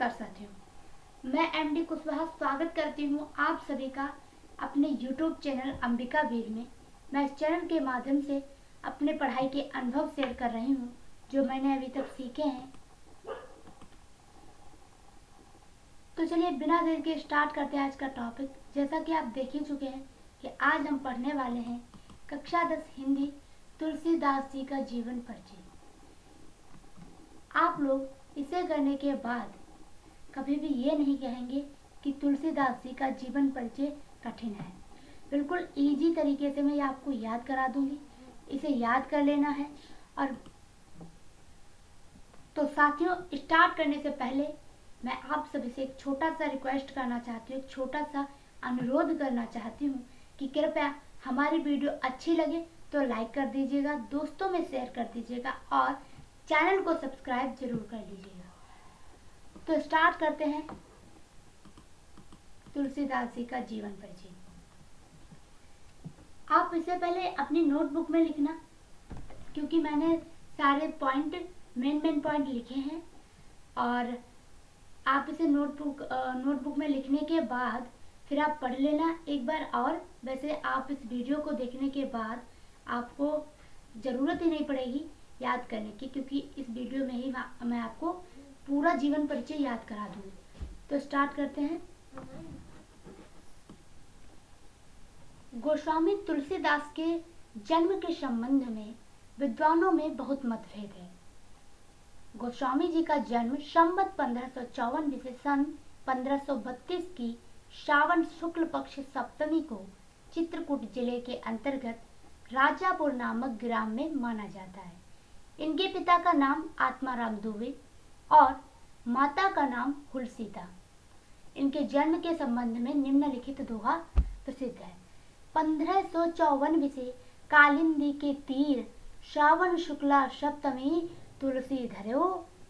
नमस्कार साथियों, मैं एमडी कुशवाहा स्वागत करती हूँ आप सभी का अपने यूट्यूब चैनल अंबिका वीर में। मैं इस चैनल के माध्यम से अपने पढ़ाई के अनुभव शेयर कर रही हूँ जो मैंने अभी तक सीखे हैं। तो चलिए बिना देर के स्टार्ट करते हैं आज का टॉपिक। जैसा कि आप देख ही चुके हैं कि आज हम पढ़ने वाले हैं कक्षा 10 हिंदी तुलसीदास जी का जीवन परिचय। आप लोग इसे करने के बाद कभी भी ये नहीं कहेंगे कि तुलसीदास जी का जीवन परिचय कठिन है। बिल्कुल इजी तरीके से मैं आपको याद करा दूंगी, इसे याद कर लेना है। और तो साथियों, स्टार्ट करने से पहले मैं आप सभी से एक छोटा सा रिक्वेस्ट करना चाहती हूँ, एक छोटा सा अनुरोध करना चाहती हूँ कि कृपया हमारी वीडियो अच्छी लगे तो लाइक कर दीजिएगा, दोस्तों में शेयर कर दीजिएगा और चैनल को सब्सक्राइब जरूर कर लीजिएगा। तो स्टार्ट करते हैं तुलसीदास जी का जीवन परिचय। आप इससे पहले अपनी नोटबुक में लिखना, क्योंकि मैंने सारे पॉइंट मेन पॉइंट लिखे हैं और आप इसे नोटबुक में लिखने के बाद फिर आप पढ़ लेना एक बार। और वैसे आप इस वीडियो को देखने के बाद आपको ज़रूरत ही नहीं पड़ेगी याद करने की, क्योंकि इस वीडियो में ही मैं आपको पूरा जीवन परिचय याद करा दूंगी। तो स्टार्ट करते हैं। गोस्वामी तुलसीदास के जन्म के संबंध में विद्वानों में बहुत मतभेद है। गोस्वामी जी का जन्म संवत 1554 से सन 1532 की श्रावण शुक्ल पक्ष सप्तमी को चित्रकूट जिले के अंतर्गत राजापुर नामक ग्राम में माना जाता है। इनके पिता का नाम आत्माराम दुबे और माता का नाम हुलसीता। इनके जन्म के संबंध में निम्नलिखित दोहा प्रसिद्ध है। 1554 से कालिंदी के तीर श्रावण शुक्ला सप्तमी तुलसी धरो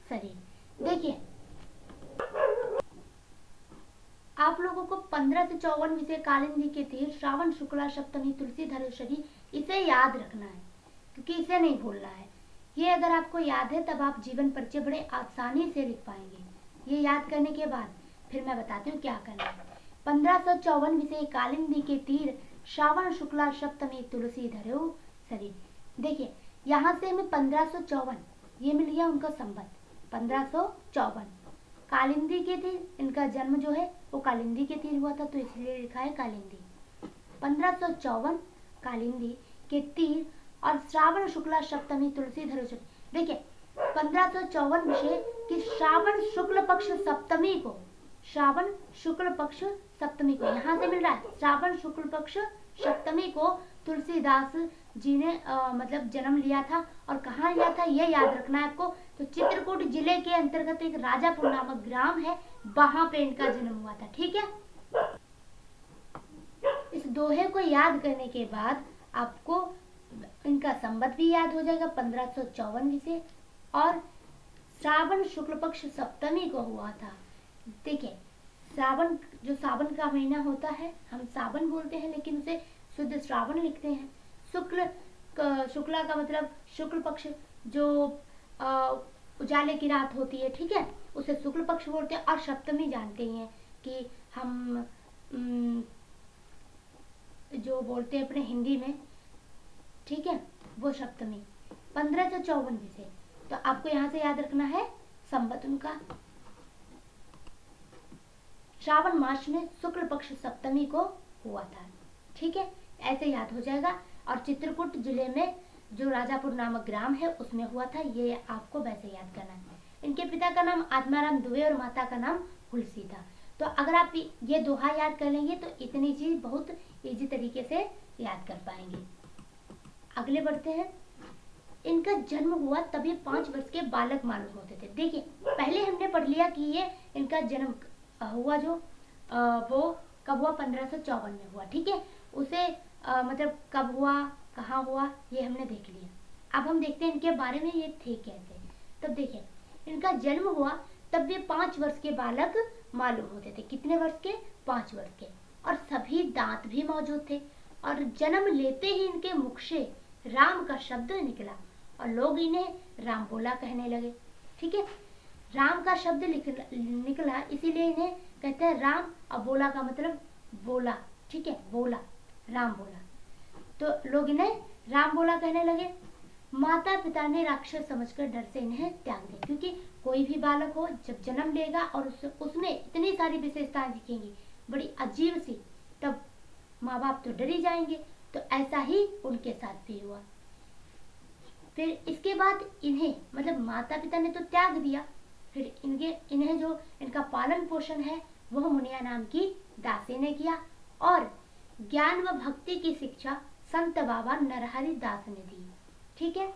सरी। देखिए, आप लोगों को 15 से 54 से कालिंदी के तीर श्रावण शुक्ला सप्तमी तुलसी धरो सरी इसे याद रखना है, क्योंकि इसे नहीं भूलना है। ये अगर आपको याद है तब आप जीवन परिचय बड़े आसानी से लिख पाएंगे। ये याद करने के बाद फिर मैं बताती हूँ क्या करना है। 1554 से कालिंदी के तीर श्रावण शुक्ला सप्तमी तुलसी धरो सरी। देखिए, यहाँ से हमें 1554 ये मिल गया उनका संवत 1554। कालिंदी के तीर, इनका जन्म जो है वो कालिंदी के तीर हुआ था, तो इसलिए लिखा है कालिंदी। 1554 कालिंदी के तीर और श्रावण शुक्ला सप्तमी तुलसी धरो सरी। देखिए, 1554 विषय कि श्रावण शुक्ल पक्ष सप्तमी को, श्रावण शुक्ल पक्ष सप्तमी को यहाँ से मिल रहा है। श्रावण शुक्ल पक्ष सप्तमी को तुलसीदास जी ने मतलब जन्म लिया था। और कहाँ लिया था ये याद रखना है आपको। तो चित्रकूट जिले के अंतर्गत एक राजापुर नामक ग्राम है, वहां पे इनका जन्म हुआ था। ठीक है, इस दोहे को याद करने के बाद आपको इनका संवत भी याद हो जाएगा 1554 से, और श्रावण शुक्ल पक्ष सप्तमी को हुआ था। देखिए, श्रावण जो सावन का महीना होता है, हम सावन बोलते हैं लेकिन उसे शुद्ध श्रावण लिखते हैं। शुक्ला का मतलब शुक्ल पक्ष, जो उजाले की रात होती है, ठीक है, उसे शुक्ल पक्ष बोलते हैं। और सप्तमी जानते ही हैं कि हम जो बोलते हैं अपने हिंदी में, ठीक है, वो सप्तमी। 1554 से, तो आपको यहाँ से याद रखना है संवत उनका श्रावण मास में शुक्ल पक्ष सप्तमी को हुआ था। ठीक है, ऐसे याद हो जाएगा। और चित्रकूट जिले में जो राजापुर नामक ग्राम है उसमें हुआ था, ये आपको वैसे याद करना है। इनके पिता का नाम आत्माराम दुबे और माता का नाम हुलसी था। तो अगर आप ये दोहा याद कर लेंगे तो इतनी चीज बहुत इजी तरीके से याद कर पाएंगे। अगले बढ़ते हैं। इनका जन्म हुआ तभी 5 वर्ष के बालक मालूम होते थे। देखिए, पहले हमने पढ़ लिया कि ये इनका जन्म हुआ जो वो कब हुआ, 1554 में हुआ। ठीक है, उसे मतलब कब हुआ, कहाँ हुआ, ये हमने देख लिया। अब हम देखते हैं इनके बारे में ये थे कैसे। तब देखिए, इनका जन्म हुआ तब ये 5 वर्ष के बालक मालूम होते थे। कितने वर्ष के? 5 वर्ष के। और सभी दांत भी मौजूद थे। और जन्म लेते ही इनके मुख से राम का शब्द निकला और लोग इन्हें राम बोला कहने लगे। ठीक है, राम का शब्द निकला, इसीलिए इन्हें कहते हैं राम। और बोला का मतलब बोला, ठीक है, बोला, राम बोला, तो लोग इन्हें राम बोला कहने लगे। माता पिता ने राक्षस समझकर डर से इन्हें त्याग दिया, क्योंकि कोई भी बालक हो जब जन्म लेगा और उसमें इतनी सारी विशेषताएं दिखेंगी बड़ी अजीब सी, तब माँ बाप तो डर ही जाएंगे। तो ऐसा ही उनके साथ भी हुआ। फिर इसके बाद इन्हें मतलब माता पिता ने तो त्याग दिया, फिर इन्हें जो इनका पालन पोषण है वह मुनिया नाम की दासी ने किया, और ज्ञान व भक्ति की शिक्षा संत बाबा नरहरि दास ने दी। ठीक है,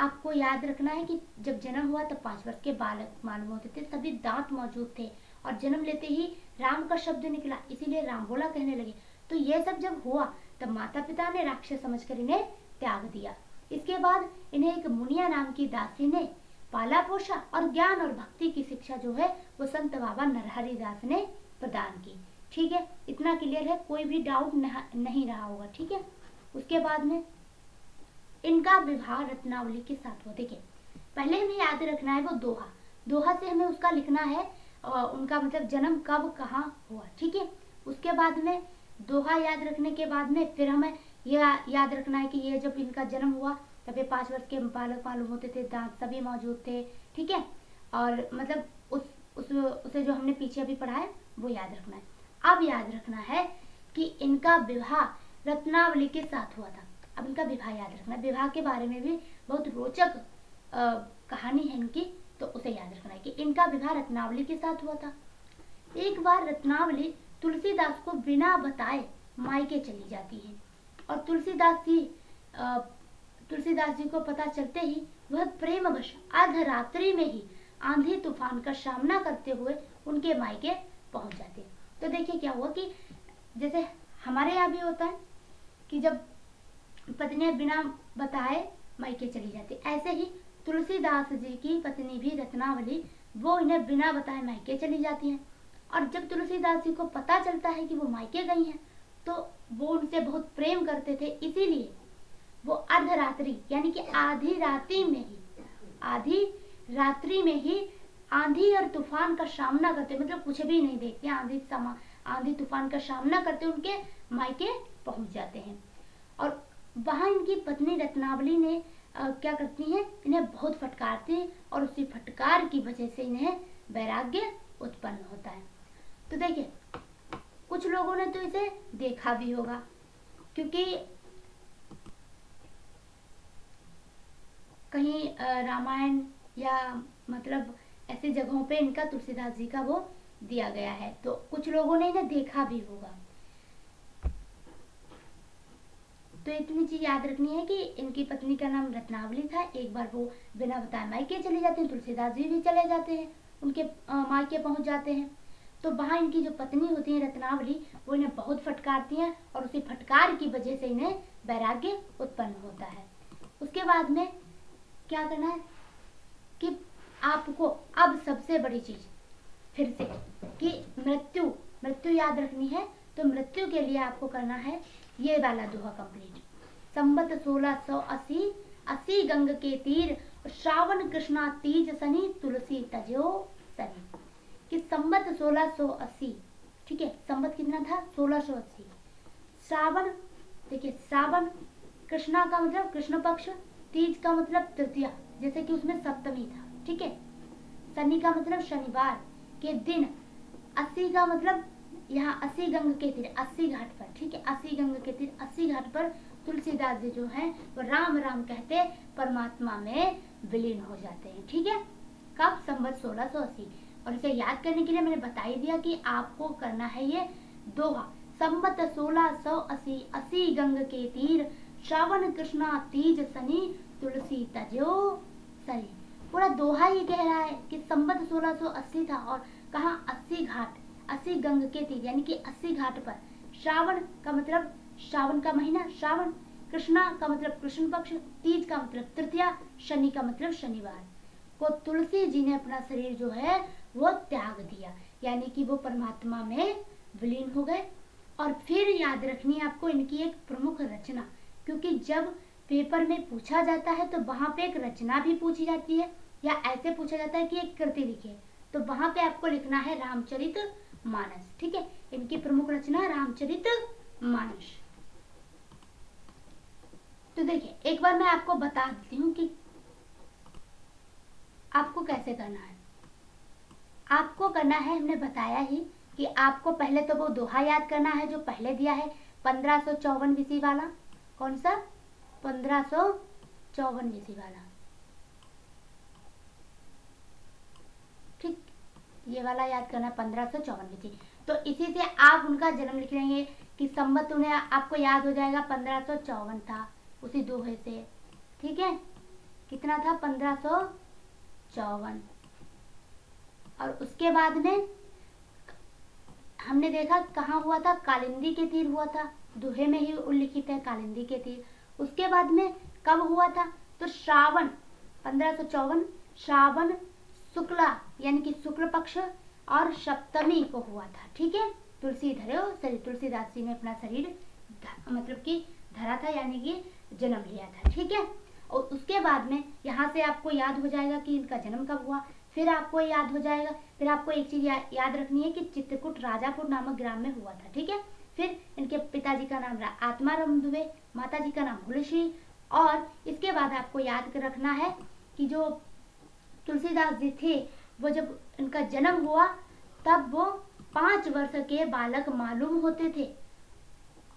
आपको याद रखना है कि जब जन्म हुआ तब 5 वर्ष के बालक मालूम होते थे, सभी दांत मौजूद थे, और जन्म लेते ही राम का शब्द निकला, इसीलिए राम बोला कहने लगे। तो ये सब जब हुआ तब माता पिता ने राक्षस समझकर इन्हें त्याग दिया। इसके बाद इन्हें एक मुनिया नाम की दासी ने पाला पोषा, और ज्ञान और भक्ति की शिक्षा जो है वो संत बाबा नरहरि दास ने प्रदान की। ठीक है, इतना क्लियर है, कोई भी डाउट नहीं रहा होगा। ठीक है, उसके बाद में इनका विवाह रत्नावली के साथ हुआ। देखिए, पहले हमें याद रखना है वो दोहा, दोहा से हमें उसका लिखना है उनका मतलब जन्म कब कहाँ हुआ। ठीक है, उसके बाद में दोहा याद रखने के बाद में फिर हमें यह याद रखना है कि ये जब इनका जन्म हुआ तब ये 5 वर्ष के बालक मालूम होते थे, दांत सभी मौजूद थे। ठीक है, और मतलब उसे जो हमने पीछे अभी पढ़ा है वो याद रखना है। अब याद रखना है कि इनका विवाह रत्नावली के साथ हुआ था। अब इनका विवाह याद रखना है, विवाह के बारे में भी बहुत रोचक कहानी है इनकी, तो उसे याद रखना है कि इनका विवाह रत्नावली के साथ हुआ था। एक बार रत्नावली तुलसीदास को बिना बताए मायके चली जाती है, और तुलसीदास जी को पता चलते ही वह प्रेमवश अर्धरात्रि में ही आंधी तूफान का सामना करते हुए उनके मायके पहुंच जाते हैं। तो देखिए क्या हुआ कि जैसे हमारे यहाँ भी होता है कि जब पत्नियां बिना बताए मायके चली जाती, ऐसे ही तुलसीदास जी की पत्नी भी रत्नावली वो इन्हें बिना बताए मायके चली जाती हैं। और जब तुलसीदास जी को पता चलता है कि वो मायके गई हैं तो वो उनसे बहुत प्रेम करते थे, इसीलिए वो अर्धरात्रि यानी कि आधी रात्रि में ही आंधी और तूफान का सामना करते, मतलब कुछ भी नहीं देखते, आंधी तूफान का सामना करते उनके मायके पहुंच जाते हैं। और वहां इनकी पत्नी रत्नावली ने क्या करती हैं, इन्हें बहुत फटकारती हैं, और उसी फटकार की वजह से इन्हें वैराग्य उत्पन्न होता है। तो देखिए, कुछ लोगों ने तो इसे देखा भी होगा, क्योंकि कहीं रामायण या मतलब ऐसी जगहों पे इनका तुलसीदास जी का वो दिया गया है, तो कुछ लोगों ने इन्हें देखा भी होगा। तो इतनी चीज याद रखनी है कि इनकी पत्नी का नाम रत्नावली था। एक बार वो बिना बताए मायके चले जाते हैं, तुलसीदास जी भी चले जाते हैं, उनके मायके पहुंच जाते हैं। तो वहां इनकी जो पत्नी होती है रत्नावली, वो इन्हें बहुत फटकारती हैं, और उसी फटकार की वजह से इन्हें वैराग्य उत्पन्न होता है। उसके बाद में क्या करना है कि आपको अब सबसे बड़ी चीज फिर से कि मृत्यु याद रखनी है। तो मृत्यु के लिए आपको करना है ये वाला दोहा कंप्लीट। संबत 1680 अस्सी गंग के तीर, श्रावण कृष्णा तीज सनी, तुलसी तजो सनी। कि संबत 1680, ठीक है, संबत कितना था 1680। श्रावण, देखिए श्रावण कृष्णा का मतलब कृष्ण पक्ष, तीज का मतलब तृतीया, जैसे कि उसमें सप्तमी था। ठीक है, शनि का मतलब शनिवार के दिन, 80 का मतलब यहाँ 80 गंग के तीर 80 घाट पर। ठीक है, 80 गंग के तीर 80 घाट पर तुलसीदास जी जो हैं वो राम राम कहते परमात्मा में विलीन हो जाते हैं। ठीक है, कब? संबत 1680। और इसे याद करने के लिए मैंने बता ही दिया कि आपको करना है ये दोहा। संबत 1680 80 गंग के तीर, श्रावण कृष्णा तीज सनी, तुलसी तजो सनी। पूरा दोहा ये कह रहा है कि संबत 1680 था, और कहाँ 80 घाट 80 गंग के तीर यानी कि 80 घाट पर, श्रावण का मतलब श्रावण का महीना श्रावण, कृष्णा का मतलब कृष्ण पक्ष, तीज का मतलब तृतीया, शनि का मतलब शनिवार को तुलसी जी ने अपना शरीर जो है वो त्याग दिया, यानी कि वो परमात्मा में विलीन हो गए। और फिर याद रखनी है आपको इनकी एक प्रमुख रचना, क्योंकि जब पेपर में पूछा जाता है तो वहां पे एक रचना भी पूछी जाती है, या ऐसे पूछा जाता है कि एक कृति लिखिए, तो वहां पे आपको लिखना है रामचरित मानस। ठीक है, इनकी प्रमुख रचना रामचरित मानस। तो देखिए एक बार मैं आपको बता देती हूँ कि आपको कैसे करना है। आपको करना है, हमने बताया ही कि आपको पहले तो वो दोहा याद करना है जो पहले दिया है 1554 ईस्वी वाला। कौन सा? 1554 ईस्वी वाला। ठीक, ये वाला याद करना 1554 ईस्वी। तो इसी से आप उनका जन्म लिख लेंगे कि संवत उन्हें आपको याद हो जाएगा 1554 था उसी दोहे से। ठीक है, कितना था? 1554। और उसके बाद में हमने देखा कहाँ हुआ था? कालिंदी के तीर हुआ था, दोहे में ही उल्लिखित है कालिंदी के तीर। उसके बाद में कब हुआ था? तो श्रावण 1554 श्रावण शुक्ला यानी कि शुक्ल पक्ष और सप्तमी को हुआ था। ठीक है, तुलसीदास जी ने अपना शरीर मतलब कि धरा था यानी कि जन्म लिया था। ठीक है, और उसके बाद में यहाँ से आपको याद हो जाएगा कि इनका जन्म कब हुआ। फिर आपको याद हो जाएगा, फिर आपको एक चीज याद रखनी है कि चित्रकूट राजापुर नामक ग्राम में हुआ था। ठीक है, फिर इनके पिताजी का नाम आत्माराम दुबे, माता जी का नाम भूलश्री। और इसके बाद आपको याद रखना है कि जो तुलसीदास जी थे वो जब इनका जन्म हुआ तब वो 5 वर्ष के बालक मालूम होते थे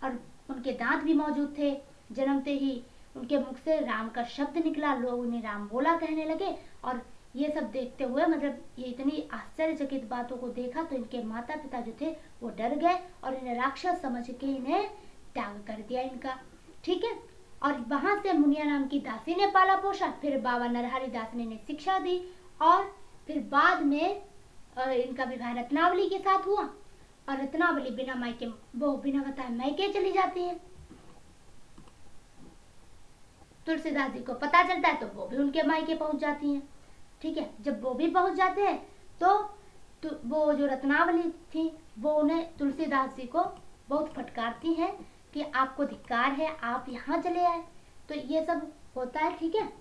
और उनके दांत भी मौजूद थे। जन्मते ही उनके मुख से राम का शब्द निकला, लोग उन्हें राम बोला कहने लगे। और ये सब देखते हुए मतलब ये इतनी आश्चर्यचकित बातों को देखा तो इनके माता पिता जो थे वो डर गए और इन्हें राक्षस समझ के इन्हें त्याग कर दिया इनका। ठीक है, और वहां से मुनिया नाम की दासी ने पाला पोषा। फिर बाबा नरहरि दास ने इन्हें शिक्षा दी और फिर बाद में इनका विवाह रत्नावली के साथ हुआ। और रत्नावली बिना बताए मायके चली जाती है। तुलसीदास जी को पता चलता है तो वो भी उनके मायके पहुंच जाती हैं। ठीक है, जब वो भी पहुंच जाते हैं तो वो जो रत्नावली थी वो उन्हें तुलसीदास जी को बहुत फटकारती हैं कि आपको धिक्कार है, आप यहाँ चले आए। तो ये सब होता है। ठीक है,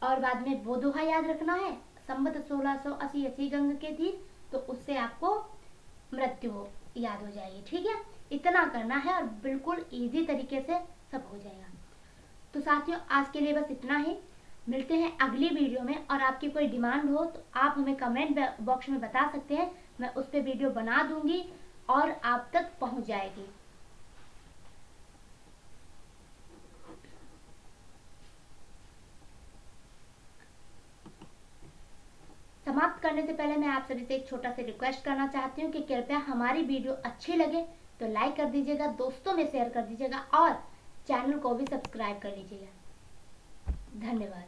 और बाद में वो दोहा याद रखना है संवत 1680 गंग के तीर, तो उससे आपको मृत्यु याद हो जाएगी। ठीक है, इतना करना है और बिल्कुल इजी तरीके से सब हो जाएगा। तो साथियों आज के लिए बस इतना ही, मिलते हैं अगली वीडियो में। और आपकी कोई डिमांड हो तो आप हमें कमेंट बॉक्स में बता सकते हैं, मैं उस पर वीडियो बना दूंगी और आप तक पहुंच जाएगी। समाप्त करने से पहले मैं आप सभी से एक छोटा सा रिक्वेस्ट करना चाहती हूँ कि कृपया हमारी वीडियो अच्छी लगे तो लाइक कर दीजिएगा, दोस्तों में शेयर कर दीजिएगा और चैनल को भी सब्सक्राइब कर लीजिएगा। धन्यवाद।